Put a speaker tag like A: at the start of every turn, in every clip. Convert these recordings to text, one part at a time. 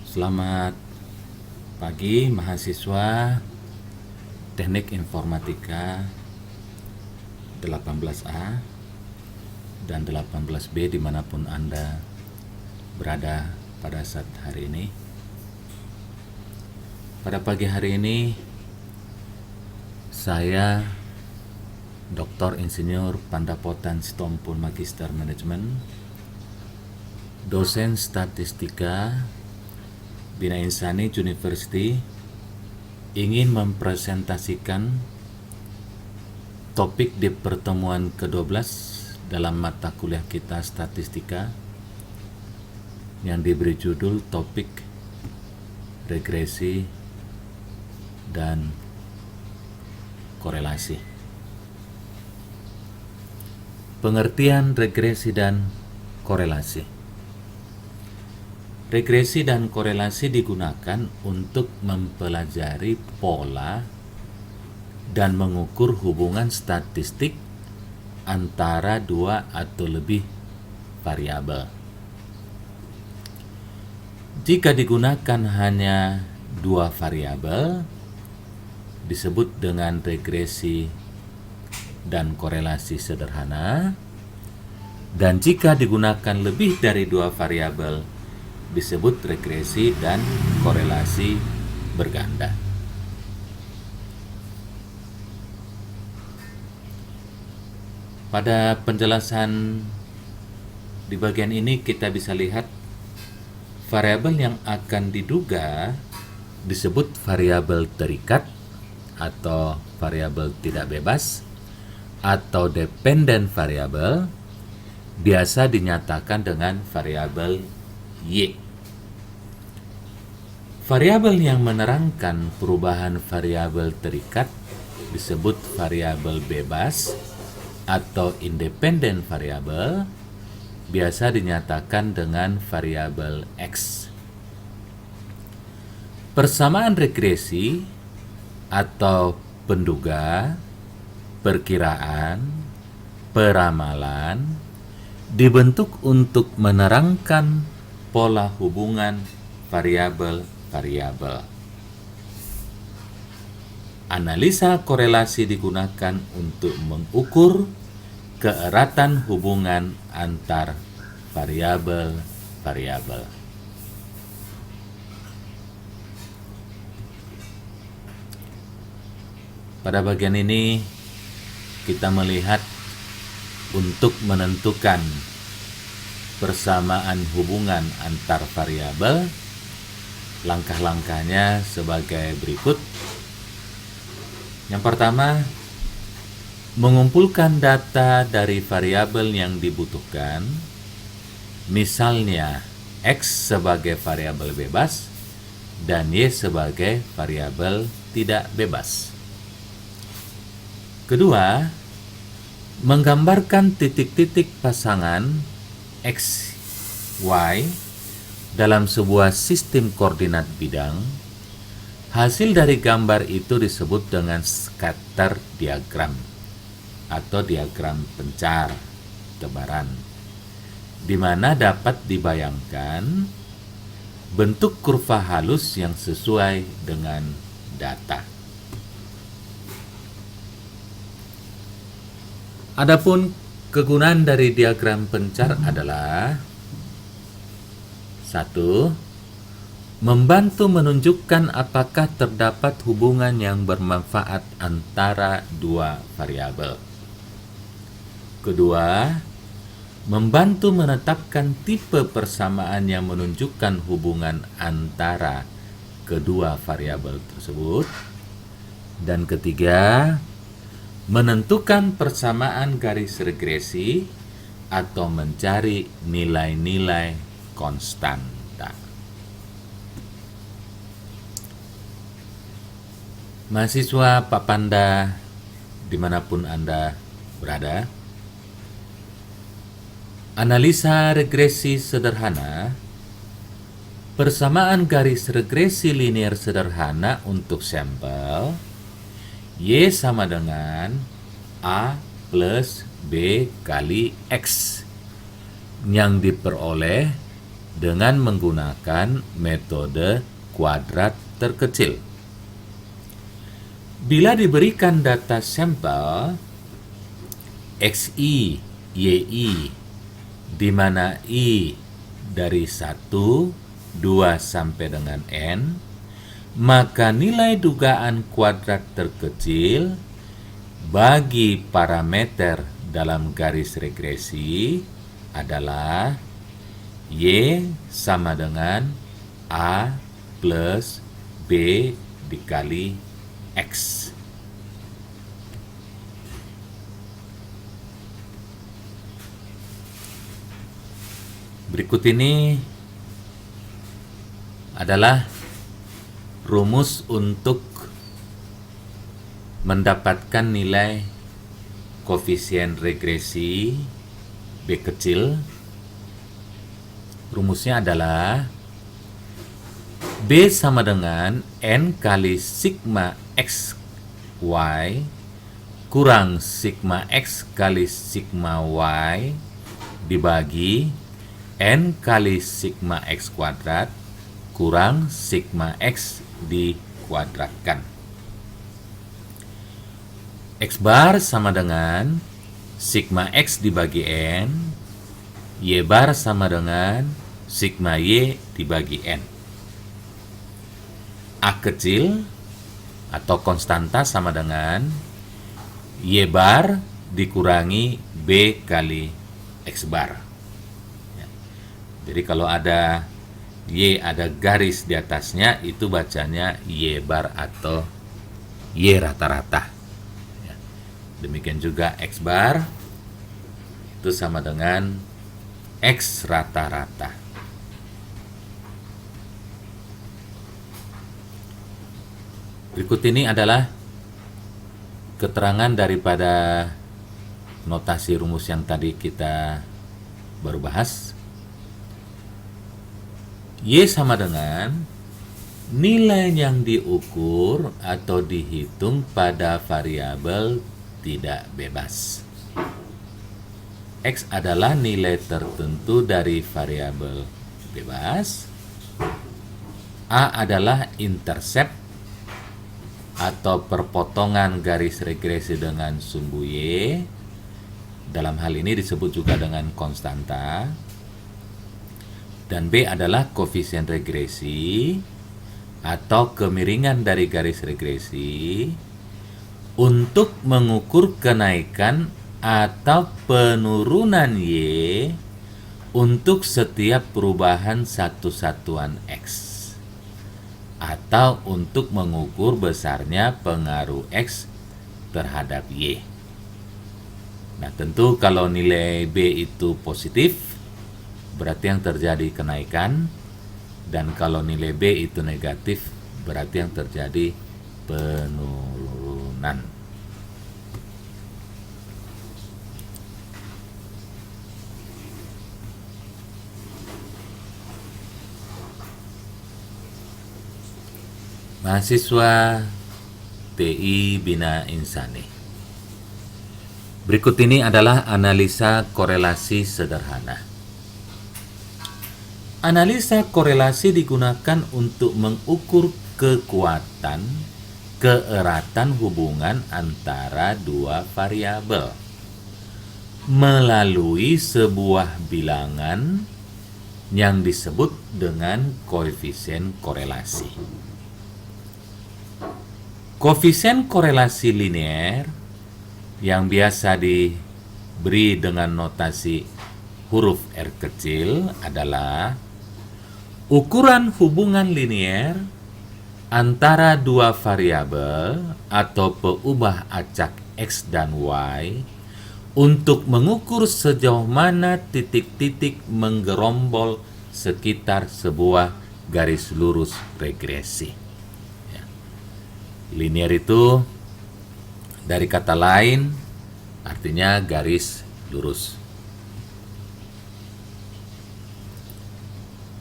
A: Selamat pagi mahasiswa Teknik Informatika 18A dan 18B dimanapun Anda berada pada saat hari ini. Pada pagi hari ini saya Dr. Insinyur Pandapotan Sitompul Magister Manajemen, dosen statistika Bina Insani University, ingin mempresentasikan topik di pertemuan ke-12 dalam mata kuliah kita statistika yang diberi judul topik regresi dan korelasi. Pengertian regresi dan korelasi. Regresi dan korelasi digunakan untuk mempelajari pola dan mengukur hubungan statistik antara dua atau lebih variabel. Jika digunakan hanya dua variabel, disebut dengan regresi dan korelasi sederhana, dan jika digunakan lebih dari dua variabel, disebut regresi dan korelasi berganda. Pada penjelasan di bagian ini kita bisa lihat variabel yang akan diduga disebut variabel terikat atau variabel tidak bebas atau dependent variabel, biasa dinyatakan dengan variabel Y. Variabel yang menerangkan perubahan variabel terikat disebut variabel bebas atau independent variabel, biasa dinyatakan dengan variabel X. Persamaan regresi atau penduga, perkiraan, peramalan dibentuk untuk menerangkan pola hubungan variabel-variabel. Analisa korelasi digunakan untuk mengukur keeratan hubungan antar variabel-variabel. Pada bagian ini kita melihat untuk menentukan persamaan hubungan antar variabel, langkah-langkahnya sebagai berikut. Yang pertama, mengumpulkan data dari variabel yang dibutuhkan, misalnya X sebagai variabel bebas dan Y sebagai variabel tidak bebas. Kedua, menggambarkan titik-titik pasangan X, Y dalam sebuah sistem koordinat bidang. Hasil dari gambar itu disebut dengan scatter diagram atau diagram pencar tebaran, di mana dapat dibayangkan bentuk kurva halus yang sesuai dengan data. Adapun kegunaan dari diagram pencar adalah 1. Membantu menunjukkan apakah terdapat hubungan yang bermanfaat antara dua variabel. Kedua, membantu menetapkan tipe persamaan yang menunjukkan hubungan antara kedua variabel tersebut. Dan ketiga, menentukan persamaan garis regresi atau mencari nilai-nilai konstanta. Mahasiswa Pak Panda dimanapun Anda berada, analisa regresi sederhana, persamaan garis regresi linear sederhana untuk sampel Y sama dengan A plus B kali X yang diperoleh dengan menggunakan metode kuadrat terkecil. Bila diberikan data sampel XI, YI, di mana I dari 1, 2 sampai dengan N, maka nilai dugaan kuadrat terkecil bagi parameter dalam garis regresi adalah Y sama dengan A plus B dikali X. Berikut ini adalah rumus untuk mendapatkan nilai koefisien regresi B kecil. Rumusnya adalah B sama dengan N kali sigma X Y kurang sigma X kali sigma Y dibagi N kali sigma X kuadrat kurang sigma X dikuadratkan. X bar sama dengan sigma X dibagi N, Y bar sama dengan sigma Y dibagi N. A kecil atau konstanta sama dengan Y bar dikurangi B kali X bar. Jadi kalau ada Y ada garis di atasnya, itu bacanya Y bar atau Y rata-rata. Demikian juga X bar itu sama dengan X rata-rata. Berikut ini adalah keterangan daripada notasi rumus yang tadi kita baru bahas. Y sama dengan nilai yang diukur atau dihitung pada variabel tidak bebas. X adalah nilai tertentu dari variabel bebas. A adalah intercept atau perpotongan garis regresi dengan sumbu Y. Dalam hal ini disebut juga dengan konstanta. Dan B adalah koefisien regresi atau kemiringan dari garis regresi untuk mengukur kenaikan atau penurunan Y untuk setiap perubahan satu satuan X, atau untuk mengukur besarnya pengaruh X terhadap Y. Nah, tentu kalau nilai B itu positif, berarti yang terjadi kenaikan, dan kalau nilai B itu negatif, berarti yang terjadi penurunan. Mahasiswa TI Bina Insani. Berikut ini adalah analisa korelasi sederhana. Analisa korelasi digunakan untuk mengukur kekuatan, keeratan hubungan antara dua variabel melalui sebuah bilangan yang disebut dengan koefisien korelasi. Koefisien korelasi linear yang biasa diberi dengan notasi huruf R kecil adalah ukuran hubungan linear antara dua variabel atau peubah acak X dan Y untuk mengukur sejauh mana titik-titik menggerombol sekitar sebuah garis lurus regresi. Linear itu dari kata lain artinya garis lurus.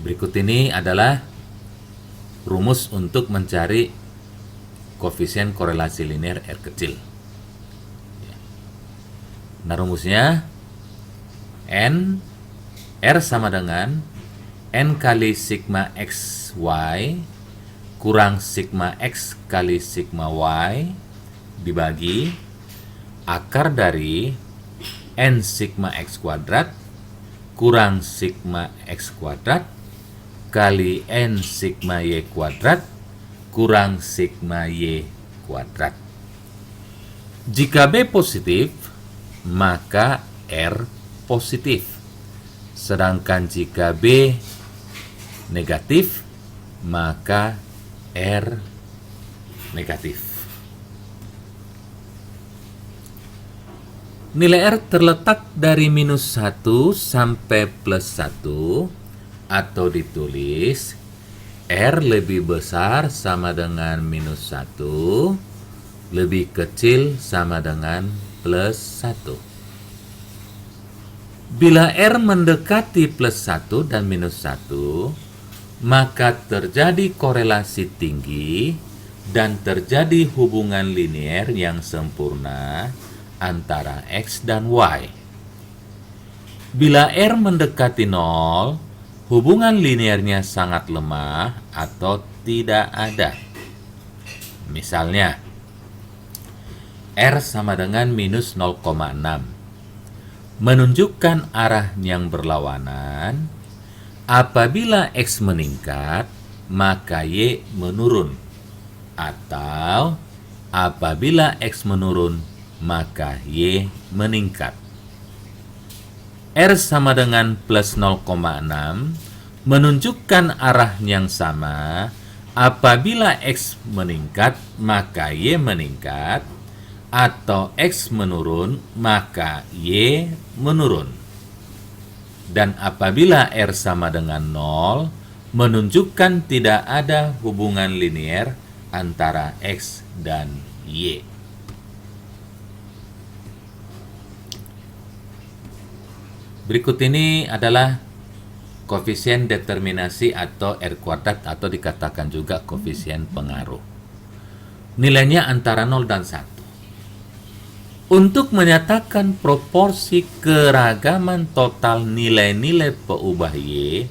A: Berikut ini adalah rumus untuk mencari koefisien korelasi linear R kecil. Nah, rumusnya N R sama dengan N kali sigma XY kurang sigma X kali sigma Y dibagi akar dari N sigma X kuadrat kurang sigma X kuadrat kali N sigma Y kuadrat kurang sigma Y kuadrat. Jika B positif, maka R positif. Sedangkan jika B negatif, maka R negatif. Nilai R terletak dari minus 1 sampai plus 1, atau ditulis R lebih besar sama dengan minus 1, lebih kecil sama dengan plus 1. Bila R mendekati plus 1 dan minus 1, maka terjadi korelasi tinggi dan terjadi hubungan linier yang sempurna antara X dan Y. Bila R mendekati 0, hubungan linearnya sangat lemah atau tidak ada. Misalnya, R sama dengan minus 0,6. Menunjukkan arah yang berlawanan. Apabila X meningkat, maka Y menurun. Atau apabila X menurun, maka Y meningkat. R sama dengan plus 0,6 menunjukkan arah yang sama. Apabila X meningkat, maka Y meningkat. Atau X menurun, maka Y menurun. Dan apabila R sama dengan 0, menunjukkan tidak ada hubungan linier antara X dan Y. Berikut ini adalah koefisien determinasi atau R kuadrat, atau dikatakan juga koefisien pengaruh. Nilainya antara 0 dan 1. Untuk menyatakan proporsi keragaman total nilai-nilai peubah Y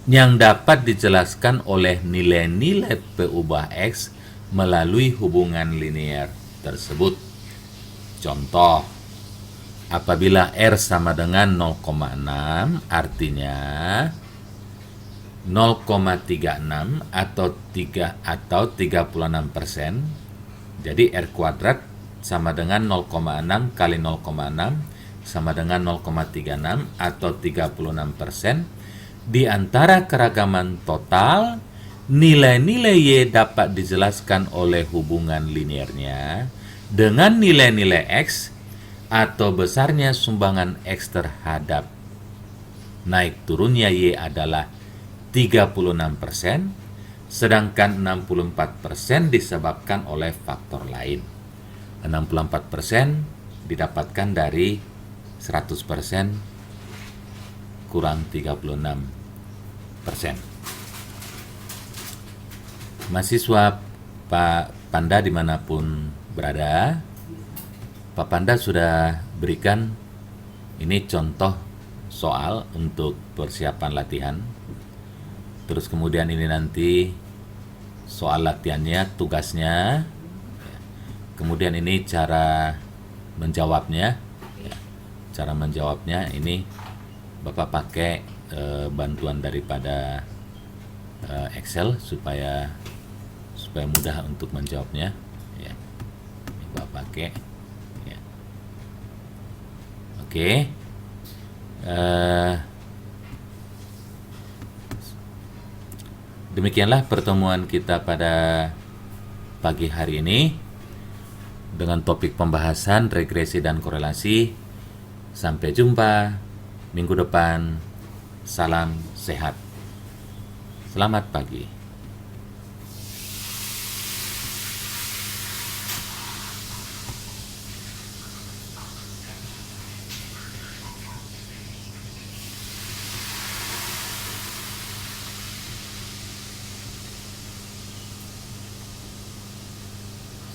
A: yang dapat dijelaskan oleh nilai-nilai peubah X melalui hubungan linier tersebut. Contoh, apabila R sama dengan 0,6, artinya 0,36 atau 36%. Jadi R kuadrat sama dengan 0,6 kali 0,6 sama dengan 0,36 atau 36%. Di antara keragaman total, nilai-nilai Y dapat dijelaskan oleh hubungan liniernya dengan nilai-nilai X atau besarnya sumbangan X terhadap naik turunnya Y adalah 36%, sedangkan 64% disebabkan oleh faktor lain. 64% didapatkan dari 100% kurang 36%. Mahasiswa Pak Panda dimanapun berada, Pak Panda sudah berikan ini contoh soal untuk persiapan latihan. Terus kemudian ini nanti soal latihannya, tugasnya. Kemudian ini cara menjawabnya. Cara menjawabnya ini Bapak pakai bantuan daripada Excel supaya mudah untuk menjawabnya. Ya, ini Bapak pakai. Ya. Oke. Demikianlah pertemuan kita pada pagi hari ini dengan topik pembahasan regresi dan korelasi. Sampai jumpa minggu depan. Salam sehat. Selamat pagi.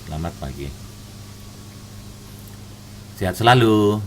A: Selamat pagi. Sehat selalu.